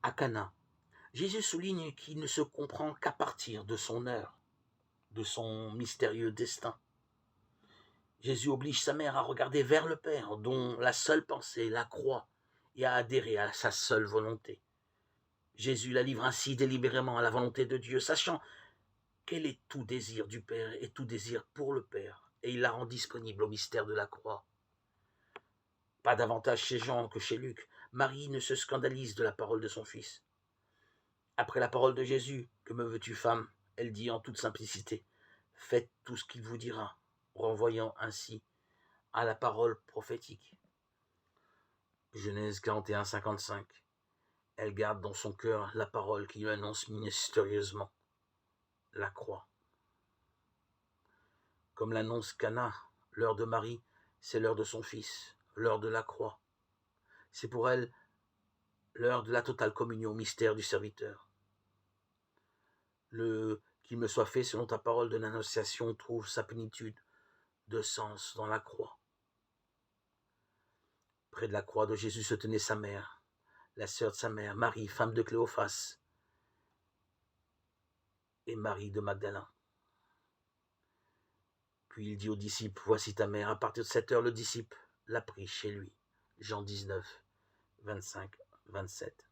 À Cana, Jésus souligne qu'il ne se comprend qu'à partir de son heure, de son mystérieux destin. Jésus oblige sa mère à regarder vers le Père, dont la seule pensée, la croix, et à adhérer à sa seule volonté. Jésus la livre ainsi délibérément à la volonté de Dieu, sachant qu'elle est tout désir du Père et tout désir pour le Père, et il la rend disponible au mystère de la croix. Pas davantage chez Jean que chez Luc, Marie ne se scandalise de la parole de son fils. Après la parole de Jésus, « Que me veux-tu, femme ?» elle dit en toute simplicité, « Faites tout ce qu'il vous dira », renvoyant ainsi à la parole prophétique. Genèse 41, 55. Elle garde dans son cœur la parole qui lui annonce mystérieusement la croix. Comme l'annonce Cana, l'heure de Marie, c'est l'heure de son fils, l'heure de la croix. C'est pour elle l'heure de la totale communion au mystère du serviteur. Le « qu'il me soit fait selon ta parole » de l'Annonciation trouve sa plénitude de sens dans la croix. Près de la croix de Jésus se tenait sa mère, la sœur de sa mère, Marie, femme de Cléophas, et Marie de Magdala. Puis il dit aux disciples, « Voici ta mère. » À partir de cette heure, le disciple l'a pris chez lui. Jean 19, 25, 27.